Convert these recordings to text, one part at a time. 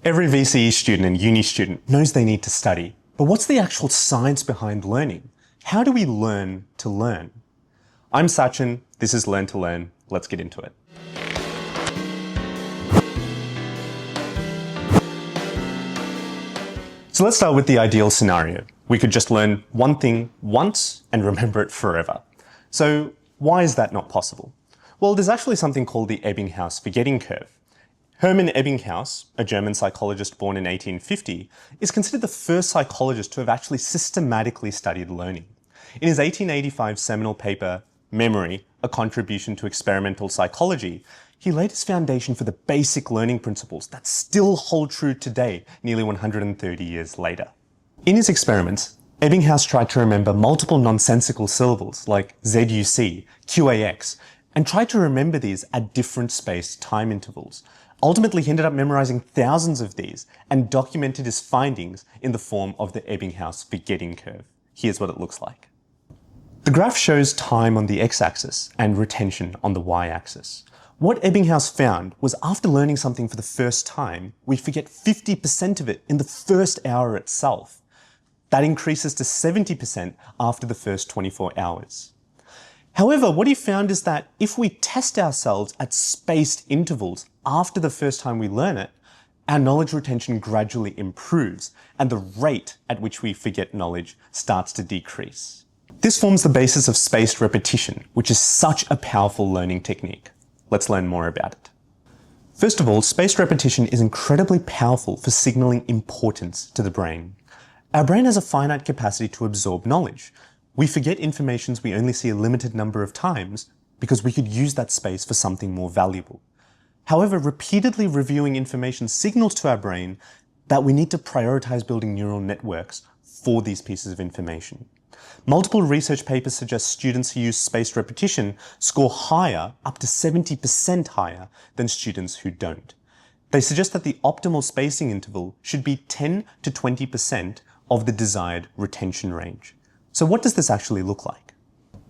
Every VCE student and uni student knows they need to study, but what's the actual science behind learning? How do we learn to learn? I'm Sachin, this is Learn to Learn, let's get into it. So let's start with the ideal scenario. We could just learn one thing once and remember it forever. So why is that not possible? Well, there's actually something called the Ebbinghaus forgetting curve. Hermann Ebbinghaus, a German psychologist born in 1850, is considered the first psychologist to have actually systematically studied learning. In his 1885 seminal paper, Memory, A Contribution to Experimental Psychology, he laid his foundation for the basic learning principles that still hold true today, nearly 130 years later. In his experiments, Ebbinghaus tried to remember multiple nonsensical syllables like ZUC, QAX, and tried to remember these at different spaced time intervals. Ultimately, he ended up memorizing thousands of these and documented his findings in the form of the Ebbinghaus forgetting curve. Here's what it looks like. The graph shows time on the x-axis and retention on the y-axis. What Ebbinghaus found was after learning something for the first time, we forget 50% of it in the first hour itself. That increases to 70% after the first 24 hours. However, what he found is that if we test ourselves at spaced intervals after the first time we learn it, our knowledge retention gradually improves and the rate at which we forget knowledge starts to decrease. This forms the basis of spaced repetition, which is such a powerful learning technique. Let's learn more about it. First of all, spaced repetition is incredibly powerful for signaling importance to the brain. Our brain has a finite capacity to absorb knowledge. We forget information we only see a limited number of times because we could use that space for something more valuable. However, repeatedly reviewing information signals to our brain that we need to prioritize building neural networks for these pieces of information. Multiple research papers suggest students who use spaced repetition score higher, up to 70% higher, than students who don't. They suggest that the optimal spacing interval should be 10 to 20% of the desired retention range. So what does this actually look like?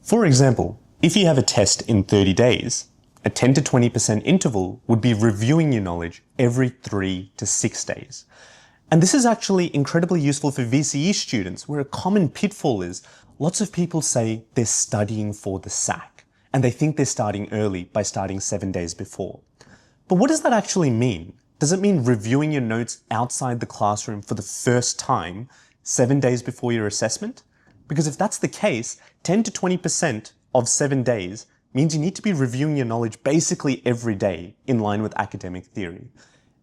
For example, if you have a test in 30 days, a 10 to 20% interval would be reviewing your knowledge every 3 to 6 days. And this is actually incredibly useful for VCE students, where a common pitfall is lots of people say they're studying for the SAC, and they think they're starting early by starting 7 days before. But what does that actually mean? Does it mean reviewing your notes outside the classroom for the first time 7 days before your assessment? Because if that's the case, 10 to 20% of 7 days means you need to be reviewing your knowledge basically every day in line with academic theory.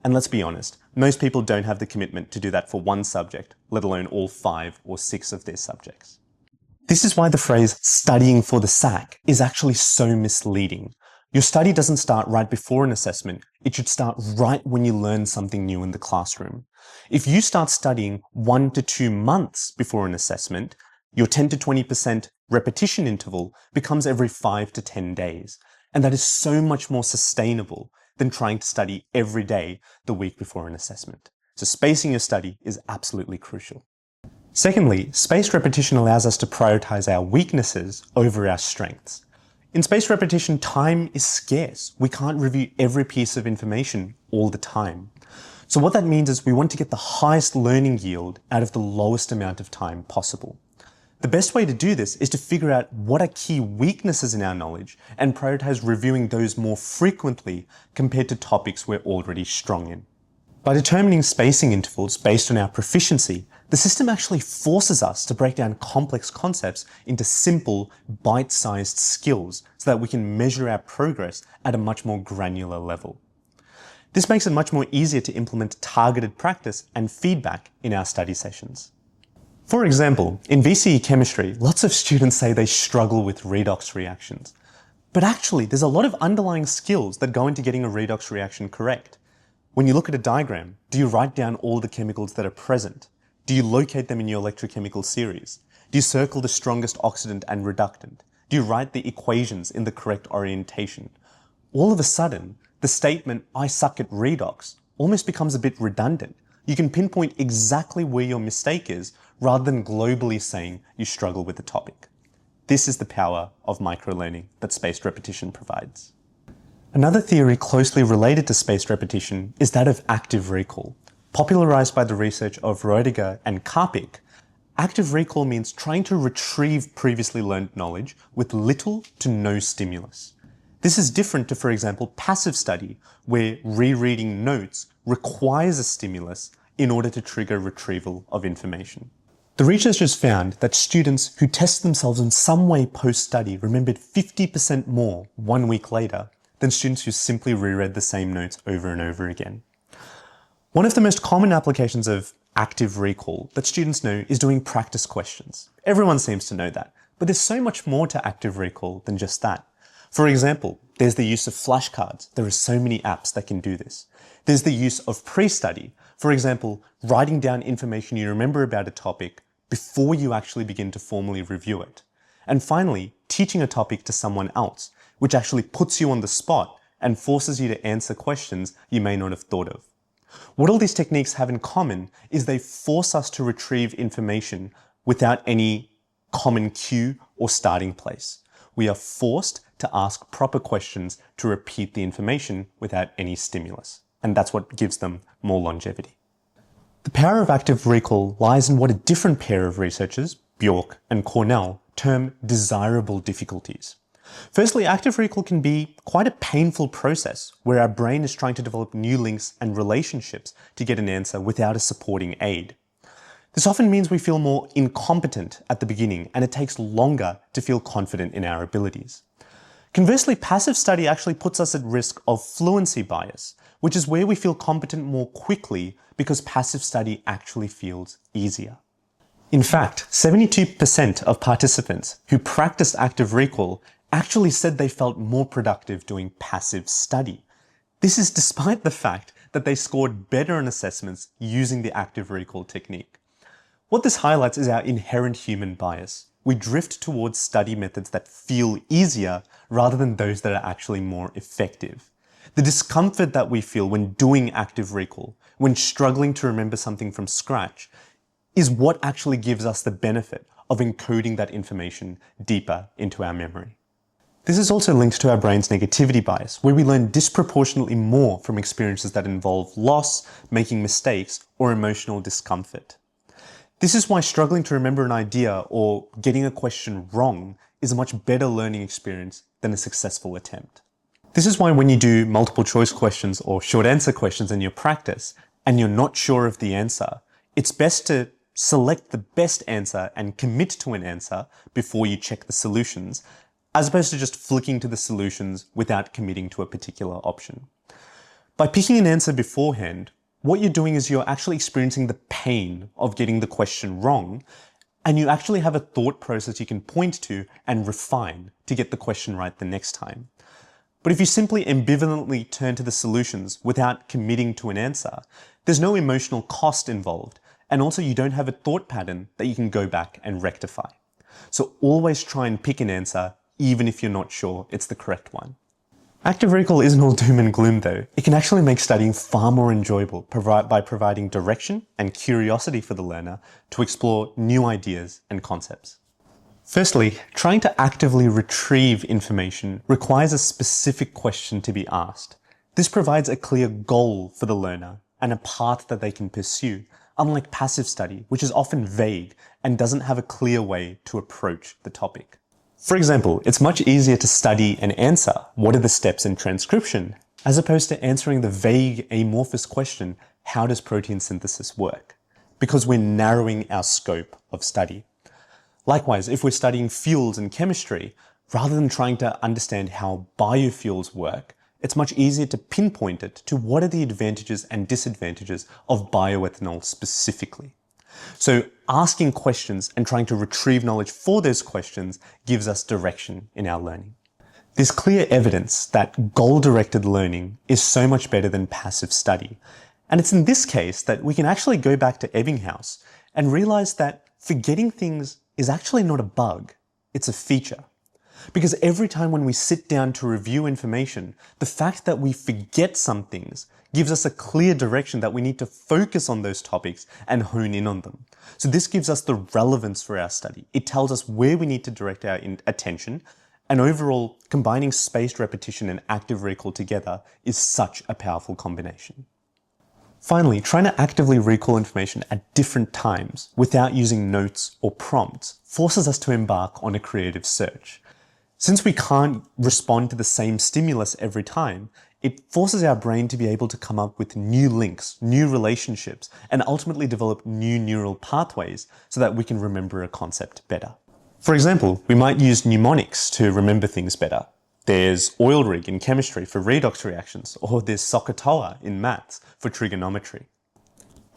And let's be honest, most people don't have the commitment to do that for one subject, let alone all 5 or 6 of their subjects. This is why the phrase studying for the SAC is actually so misleading. Your study doesn't start right before an assessment, it should start right when you learn something new in the classroom. If you start studying 1 to 2 months before an assessment, your 10 to 20% repetition interval becomes every 5 to 10 days. And that is so much more sustainable than trying to study every day the week before an assessment. So spacing your study is absolutely crucial. Secondly, spaced repetition allows us to prioritize our weaknesses over our strengths. In spaced repetition, time is scarce. We can't review every piece of information all the time. So what that means is we want to get the highest learning yield out of the lowest amount of time possible. The best way to do this is to figure out what are key weaknesses in our knowledge and prioritize reviewing those more frequently compared to topics we're already strong in. By determining spacing intervals based on our proficiency, the system actually forces us to break down complex concepts into simple, bite-sized skills so that we can measure our progress at a much more granular level. This makes it much more easier to implement targeted practice and feedback in our study sessions. For example, in VCE chemistry, lots of students say they struggle with redox reactions. But actually, there's a lot of underlying skills that go into getting a redox reaction correct. When you look at a diagram, do you write down all the chemicals that are present? Do you locate them in your electrochemical series? Do you circle the strongest oxidant and reductant? Do you write the equations in the correct orientation? All of a sudden, the statement, "I suck at redox," almost becomes a bit redundant. You can pinpoint exactly where your mistake is rather than globally saying you struggle with the topic. This is the power of microlearning that spaced repetition provides. Another theory closely related to spaced repetition is that of active recall. Popularized by the research of Rödiger and Karpik, active recall means trying to retrieve previously learned knowledge with little to no stimulus. This is different to, for example, passive study, where rereading notes requires a stimulus in order to trigger retrieval of information. The researchers found that students who test themselves in some way post-study remembered 50% more 1 week later than students who simply reread the same notes over and over again. One of the most common applications of active recall that students know is doing practice questions. Everyone seems to know that, but there's so much more to active recall than just that. For example, there's the use of flashcards. There are so many apps that can do this. There's the use of pre-study. For example, writing down information you remember about a topic before you actually begin to formally review it. And finally, teaching a topic to someone else, which actually puts you on the spot and forces you to answer questions you may not have thought of. What all these techniques have in common is they force us to retrieve information without any common cue or starting place. We are forced to ask proper questions to repeat the information without any stimulus. And that's what gives them more longevity. The power of active recall lies in what a different pair of researchers, Bjork and Cornell, term desirable difficulties. Firstly, active recall can be quite a painful process where our brain is trying to develop new links and relationships to get an answer without a supporting aid. This often means we feel more incompetent at the beginning, and it takes longer to feel confident in our abilities. Conversely, passive study actually puts us at risk of fluency bias, which is where we feel competent more quickly because passive study actually feels easier. In fact, 72% of participants who practiced active recall actually said they felt more productive doing passive study. This is despite the fact that they scored better on assessments using the active recall technique. What this highlights is our inherent human bias. We drift towards study methods that feel easier rather than those that are actually more effective. The discomfort that we feel when doing active recall, when struggling to remember something from scratch, is what actually gives us the benefit of encoding that information deeper into our memory. This is also linked to our brain's negativity bias, where we learn disproportionately more from experiences that involve loss, making mistakes, or emotional discomfort. This is why struggling to remember an idea or getting a question wrong is a much better learning experience than a successful attempt. This is why when you do multiple choice questions or short answer questions in your practice and you're not sure of the answer, it's best to select the best answer and commit to an answer before you check the solutions, as opposed to just flicking to the solutions without committing to a particular option. By picking an answer beforehand, what you're doing is you're actually experiencing the pain of getting the question wrong, and you actually have a thought process you can point to and refine to get the question right the next time. But if you simply ambivalently turn to the solutions without committing to an answer, there's no emotional cost involved, and also you don't have a thought pattern that you can go back and rectify. So always try and pick an answer even if you're not sure it's the correct one. Active recall isn't all doom and gloom though. It can actually make studying far more enjoyable by providing direction and curiosity for the learner to explore new ideas and concepts. Firstly, trying to actively retrieve information requires a specific question to be asked. This provides a clear goal for the learner and a path that they can pursue, unlike passive study, which is often vague and doesn't have a clear way to approach the topic. For example, it's much easier to study and answer what are the steps in transcription, as opposed to answering the vague, amorphous question, how does protein synthesis work? Because we're narrowing our scope of study. Likewise, if we're studying fuels and chemistry, rather than trying to understand how biofuels work, it's much easier to pinpoint it to what are the advantages and disadvantages of bioethanol specifically. So asking questions and trying to retrieve knowledge for those questions gives us direction in our learning. There's clear evidence that goal-directed learning is so much better than passive study. And it's in this case that we can actually go back to Ebbinghaus and realize that forgetting things is actually not a bug, it's a feature. Because every time when we sit down to review information, the fact that we forget some things gives us a clear direction that we need to focus on those topics and hone in on them. So this gives us the relevance for our study. It tells us where we need to direct our attention, and overall, combining spaced repetition and active recall together is such a powerful combination. Finally, trying to actively recall information at different times without using notes or prompts forces us to embark on a creative search. Since we can't respond to the same stimulus every time, it forces our brain to be able to come up with new links, new relationships, and ultimately develop new neural pathways so that we can remember a concept better. For example, we might use mnemonics to remember things better. There's oil rig in chemistry for redox reactions, or there's SOHCAHTOA in maths for trigonometry.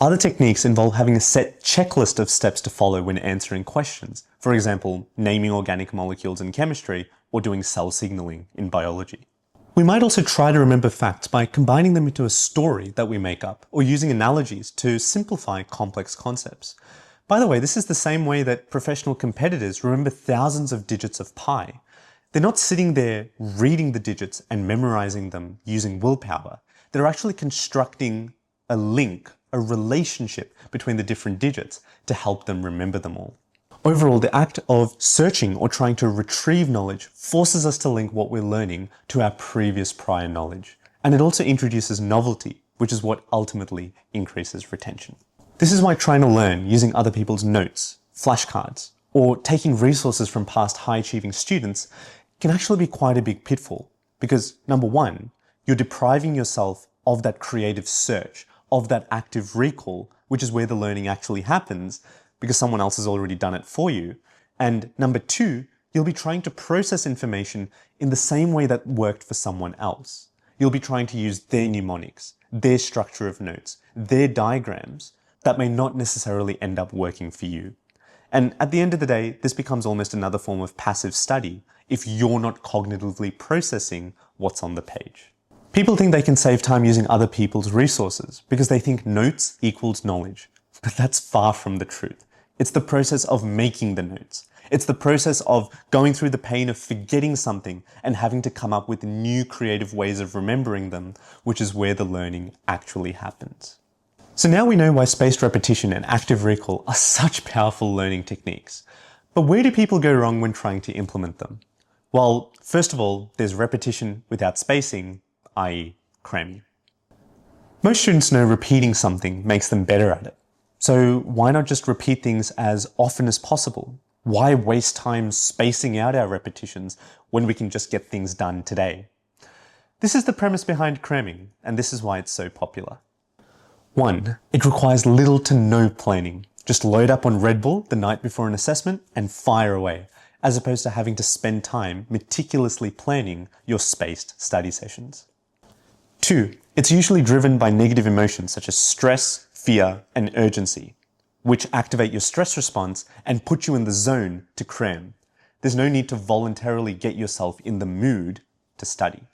Other techniques involve having a set checklist of steps to follow when answering questions. For example, naming organic molecules in chemistry or doing cell signaling in biology. We might also try to remember facts by combining them into a story that we make up or using analogies to simplify complex concepts. By the way, this is the same way that professional competitors remember thousands of digits of pi. They're not sitting there reading the digits and memorizing them using willpower. They're actually constructing a link, a relationship between the different digits to help them remember them all. Overall, the act of searching or trying to retrieve knowledge forces us to link what we're learning to our previous prior knowledge. And it also introduces novelty, which is what ultimately increases retention. This is why trying to learn using other people's notes, flashcards, or taking resources from past high-achieving students can actually be quite a big pitfall. Because number one, you're depriving yourself of that creative search, of that active recall, which is where the learning actually happens, because someone else has already done it for you. And number two, you'll be trying to process information in the same way that worked for someone else. You'll be trying to use their mnemonics, their structure of notes, their diagrams that may not necessarily end up working for you. And at the end of the day, this becomes almost another form of passive study if you're not cognitively processing what's on the page. People think they can save time using other people's resources because they think notes equals knowledge, but that's far from the truth. It's the process of making the notes. It's the process of going through the pain of forgetting something and having to come up with new creative ways of remembering them, which is where the learning actually happens. So now we know why spaced repetition and active recall are such powerful learning techniques. But where do people go wrong when trying to implement them? Well, first of all, there's repetition without spacing, i.e. cramming. Most students know repeating something makes them better at it. So why not just repeat things as often as possible? Why waste time spacing out our repetitions when we can just get things done today? This is the premise behind cramming, and this is why it's so popular. 1. It requires little to no planning. Just load up on Red Bull the night before an assessment and fire away, as opposed to having to spend time meticulously planning your spaced study sessions. 2. It's usually driven by negative emotions such as stress, fear, and urgency, which activate your stress response and put you in the zone to cram. There's no need to voluntarily get yourself in the mood to study.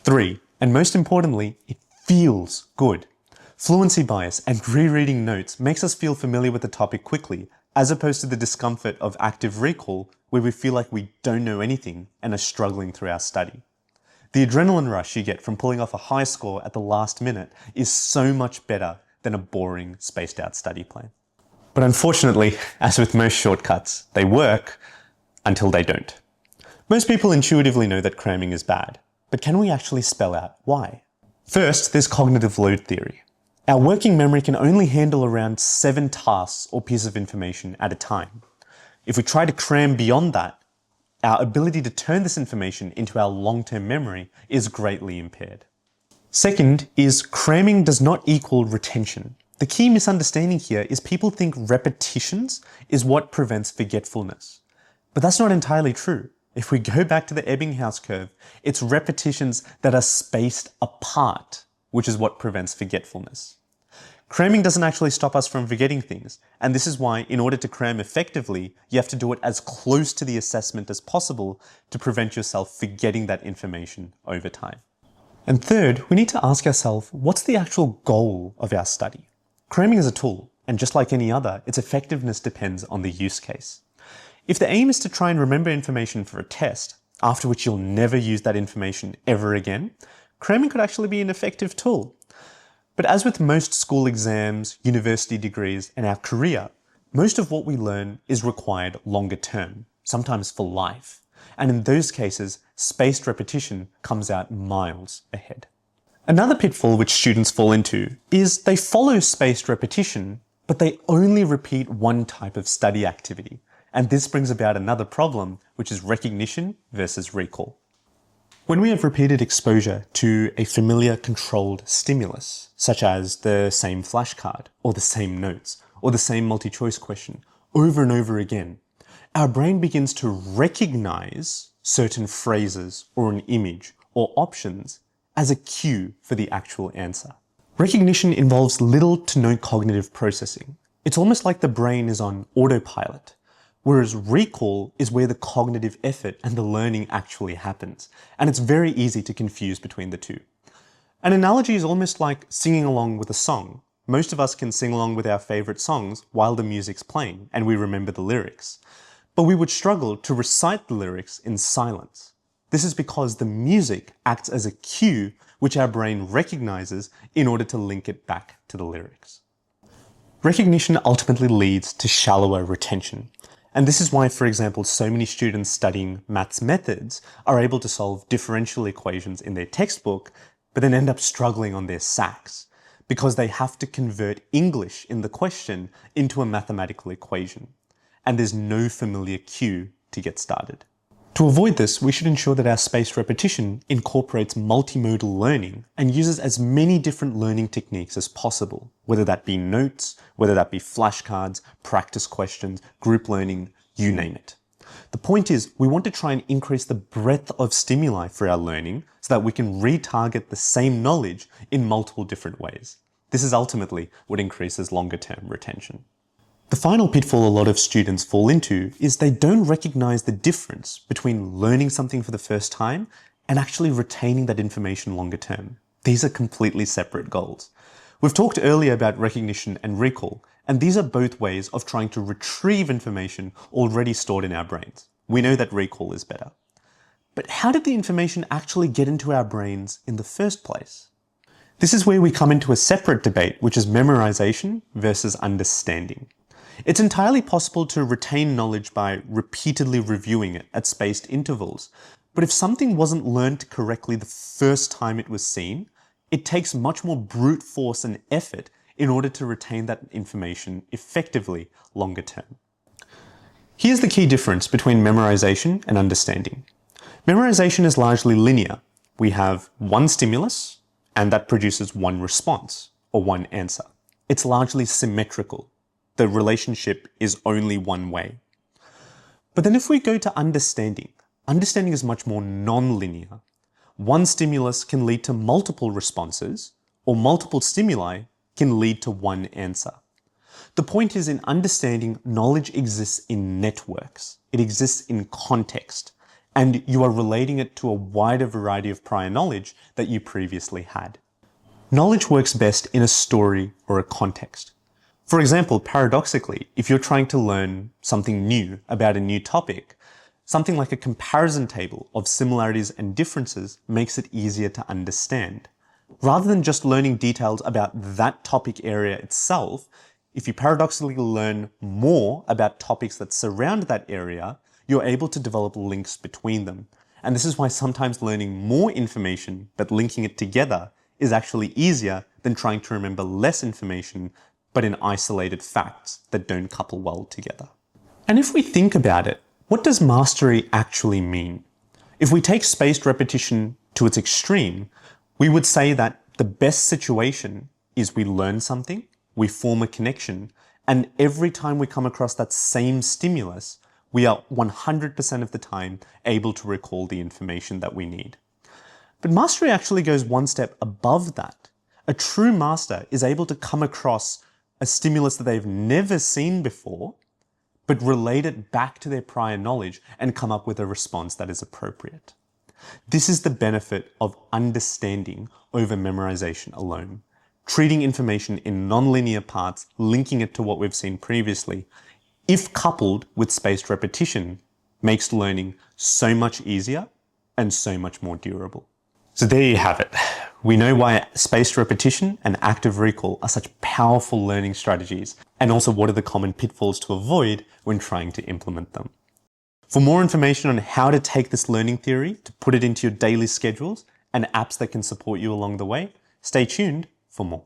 3. And most importantly, it feels good. Fluency bias and rereading notes makes us feel familiar with the topic quickly, as opposed to the discomfort of active recall where we feel like we don't know anything and are struggling through our study. The adrenaline rush you get from pulling off a high score at the last minute is so much better than a boring, spaced out study plan. But unfortunately, as with most shortcuts, they work until they don't. Most people intuitively know that cramming is bad, but can we actually spell out why? First, there's cognitive load theory. Our working memory can only handle around 7 tasks or pieces of information at a time. If we try to cram beyond that, our ability to turn this information into our long-term memory is greatly impaired. Second is cramming does not equal retention. The key misunderstanding here is people think repetitions is what prevents forgetfulness. But that's not entirely true. If we go back to the Ebbinghaus curve, it's repetitions that are spaced apart, which is what prevents forgetfulness. Cramming doesn't actually stop us from forgetting things, and this is why, in order to cram effectively, you have to do it as close to the assessment as possible to prevent yourself forgetting that information over time. And third, we need to ask ourselves, what's the actual goal of our study? Cramming is a tool, and just like any other, its effectiveness depends on the use case. If the aim is to try and remember information for a test, after which you'll never use that information ever again, cramming could actually be an effective tool. But as with most school exams, university degrees, and our career, most of what we learn is required longer term, sometimes for life. And in those cases, spaced repetition comes out miles ahead. Another pitfall which students fall into is they follow spaced repetition, but they only repeat one type of study activity. And this brings about another problem, which is recognition versus recall. When we have repeated exposure to a familiar controlled stimulus, such as the same flashcard, or the same notes, or the same multi-choice question, over and over again, our brain begins to recognize certain phrases or an image or options as a cue for the actual answer. Recognition involves little to no cognitive processing. It's almost like the brain is on autopilot, whereas recall is where the cognitive effort and the learning actually happens, and it's very easy to confuse between the two. An analogy is almost like singing along with a song. Most of us can sing along with our favorite songs while the music's playing, and we remember the lyrics. But we would struggle to recite the lyrics in silence. This is because the music acts as a cue which our brain recognizes in order to link it back to the lyrics. Recognition ultimately leads to shallower retention. And this is why, for example, so many students studying maths methods are able to solve differential equations in their textbook, but then end up struggling on their SACs, because they have to convert English in the question into a mathematical equation. And there's no familiar cue to get started. To avoid this, we should ensure that our spaced repetition incorporates multimodal learning and uses as many different learning techniques as possible, whether that be notes, whether that be flashcards, practice questions, group learning, you name it. The point is, we want to try and increase the breadth of stimuli for our learning so that we can retarget the same knowledge in multiple different ways. This is ultimately what increases longer-term retention. The final pitfall a lot of students fall into is they don't recognize the difference between learning something for the first time and actually retaining that information longer term. These are completely separate goals. We've talked earlier about recognition and recall, and these are both ways of trying to retrieve information already stored in our brains. We know that recall is better. But how did the information actually get into our brains in the first place? This is where we come into a separate debate, which is memorization versus understanding. It's entirely possible to retain knowledge by repeatedly reviewing it at spaced intervals, but if something wasn't learned correctly the first time it was seen, it takes much more brute force and effort in order to retain that information effectively longer term. Here's the key difference between memorization and understanding. Memorization is largely linear. We have one stimulus, and that produces one response, or one answer. It's largely symmetrical. The relationship is only one way. But then if we go to understanding, understanding is much more non-linear. One stimulus can lead to multiple responses, or multiple stimuli can lead to one answer. The point is, in understanding, knowledge exists in networks. It exists in context, and you are relating it to a wider variety of prior knowledge that you previously had. Knowledge works best in a story or a context. For example, paradoxically, if you're trying to learn something new about a new topic, something like a comparison table of similarities and differences makes it easier to understand. Rather than just learning details about that topic area itself, if you paradoxically learn more about topics that surround that area, you're able to develop links between them. And this is why sometimes learning more information but linking it together is actually easier than trying to remember less information but in isolated facts that don't couple well together. And if we think about it, what does mastery actually mean? If we take spaced repetition to its extreme, we would say that the best situation is we learn something, we form a connection, and every time we come across that same stimulus, we are 100% of the time able to recall the information that we need. But mastery actually goes one step above that. A true master is able to come across a stimulus that they've never seen before, but relate it back to their prior knowledge and come up with a response that is appropriate. This is the benefit of understanding over memorization alone. Treating information in nonlinear parts, linking it to what we've seen previously, if coupled with spaced repetition, makes learning so much easier and so much more durable. So there you have it. We know why spaced repetition and active recall are such powerful learning strategies, and also what are the common pitfalls to avoid when trying to implement them. For more information on how to take this learning theory to put it into your daily schedules and apps that can support you along the way, Stay tuned for more.